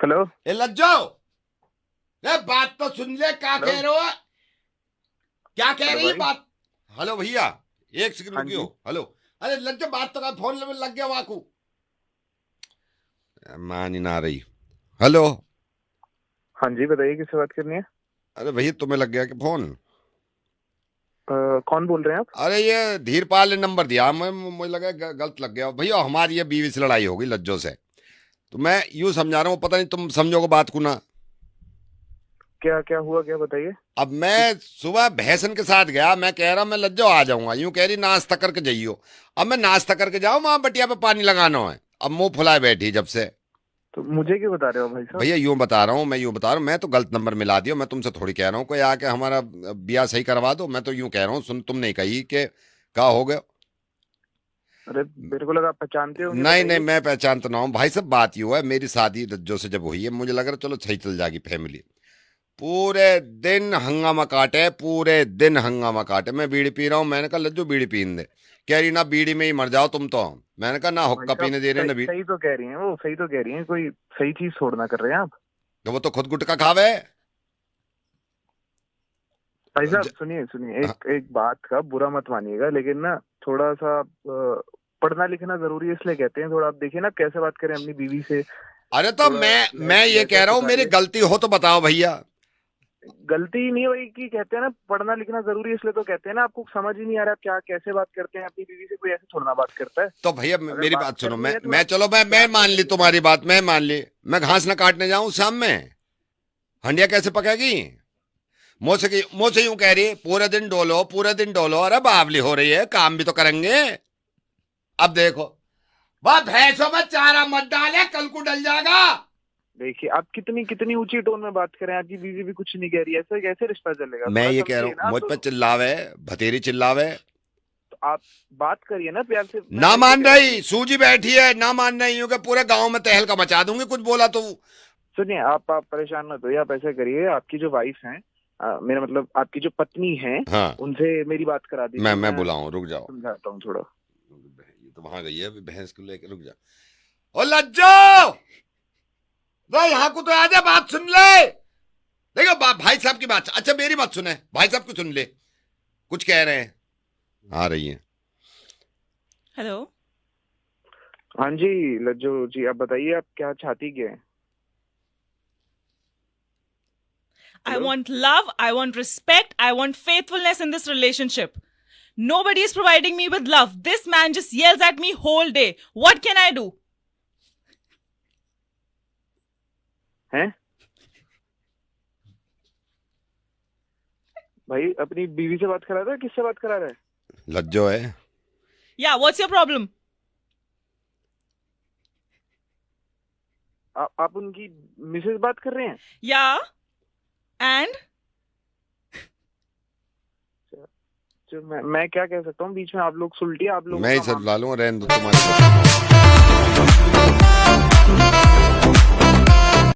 Hello. ए लज्जो, ए बात तो सुन ले, क्या कह रहे हो? क्या कह हेलो रही है भाई। बात? हेलो भैया, एक सेकंड हाँ रुकियो। जी। हेलो। अरे लज्जो, बात तो कर, फोन में लग गया वाकू। मान ही ना रही। हेलो। हाँ जी, बताइए किससे बात करनी है। अरे भैया, तुम्हें लग गया कि फोन? कौन बोल रहे हैं आप? अरे ये धीरपाल ने नंबर दिया, मैं मुझे लगा गलत लग गया। भैया हमारी ये बीवी से लड़ाई हो गई लज्जो से। तो मैं यूं समझा रहा हूँ, पता नहीं तुम समझोगे बात को ना। क्या क्या हुआ, क्या बताइए। अब मैं सुबह भैंसन के साथ गया, मैं कह रहा मैं लज्जो आ जाऊंगा, यूं कह रही नाश्ता करके जाइयो। अब मैं नाश्ता करके जाऊं, वहां बटिया पे पानी लगाना है। अब मुंह फुलाए बैठी जब से। तो मुझे क्यों बता रहे हो भाई साहब? भैया यूं बता रहा हूँ, मैं तो गलत नंबर मिला दिया। मैं तुमसे थोड़ी कह रहा हूँ कोई आके हमारा ब्याह सही करवा दो। मैं तो यूं कह रहा हूँ, सुन, तुम नहीं कही कि क्या हो गया। अरे मेरे को लगा आप पहचानते होंगे, नहीं नहीं, बताइए। मैं पहचानता ना हूँ भाई साहब। बात यूं है, मेरी शादी रज्जो से जब हुई है, मुझे लग रहा चलो सही चल जाएगी फैमिली। पूरे दिन हंगामा काटे, पूरे दिन हंगामा काटे। मैं बीड़ी पी रहा हूँ, मैंने कहा लज्जू बीड़ी पीने दे। कह रही ना बीड़ी में ही मर जाओ तुम तो। मैंने कहा ना भाई हुक्का साहब पीने दे रहे सही ना बीड़ी। सही तो कह रही हैं, वो सही तो कह रही हैं, कोई सही चीज छोड़ना कर रहे हैं आप। तो वो तो खुद गुटखा खावे। भाई साहब ज... सुनिए सुनिए, हाँ। एक एक बात का बुरा मत मानिएगा, लेकिन ना थोड़ा सा पढ़ना लिखना जरूरी है, इसलिए कहते हैं। थोड़ा आप देखिए ना कैसे बात करें अपनी बीवी से। अरे तो थोड़ा मैं ये कह लहजा रहा हूँ, मेरी सुधारिए। गलती हो तो बताओ भैया। गलती ही नहीं है भाई, की कहते हैं ना पढ़ना लिखना जरूरी है, इसलिए तो कहते हैं ना। आपको समझ ही नहीं आ रहा आप क्या कैसे बात करते हैं अपनी बीवी से। कोई ऐसे थोड़ा ना बात करता है। तो भैया अगर मेरी बात बात सुनो। करनी मैं है थोड़ा मैं चलो मैं प्यार से मान ली करिए। तुम्हारी बात, मैं मान ली। मैं घास ना काटने जाऊं शाम में, हंडिया कैसे पकेगी? मुझसे यूं कह रही पूरे दिन डोलो, पूरे दिन डोलो। अरे बावली हो रही है, काम भी तो करेंगे। अब देखो, वह भैंसों में चारा मत डाले, कल को डल जाएगा। देखिए आप कितनी कितनी ऊंची टोन में बात करें, आपकी बीवी भी कुछ नहीं कह रही है, ऐसे कैसे रिश्ता चलेगा? मैं थोड़ा ये कह रहा समझिए हूँ, ना आप मुझ पर दोनों। चिल्लावे, भतेरी चिल्लावे। तो आप बात करिए ना प्यार से, मैं ना वही तो मान कह रहा हूँ रही, कि सूजी बैठी है, ना मान रही हूँ कि पूरे गांव में तहलका मचा दूंगी कुछ बोला तो। सुनिए, आप परेशान मत होइए। आप ऐसे करिए, आपकी जो वाइफ है, मेरा मतलब आपकी जो पत्नी है, हाँ, उनसे मेरी बात करा दीजिए। मैं मैं बुलाऊं, रुक जाओ। समझाता हूँ थोड़ा। ये तो वहां गई है अभी भैंस को लेकर, रुक जा। ओ लज्जो, रे यहाँ को तो आजा, बात सुन ले। देखो भाई साहब की बात, अच्छा मेरी बात सुने, भाई साहब को सुन ले, कुछ कह रहे हैं। आ रही है। हेलो। हाँ जी लज्जो जी, आप बताइए आप क्या चाहती क्या है। I hello. want love, I want respect, I want faithfulness in this relationship. Nobody is providing me with love. This man just yells at me whole day. What can I do? हैं भाई, अपनी बीवी से बात करा रहा है, किससे बात करा रहा है? लज्जो है। Yeah, what's your problem? आप उनकी मिसेज बात कर रहे हैं? Yeah, and जो मैं क्या कह सकता हूँ, बीच में आप लोग सुलटिए, आप लोगों मैं ही का सब ला मामला। लूंगा, रहने दो तुम्हारे।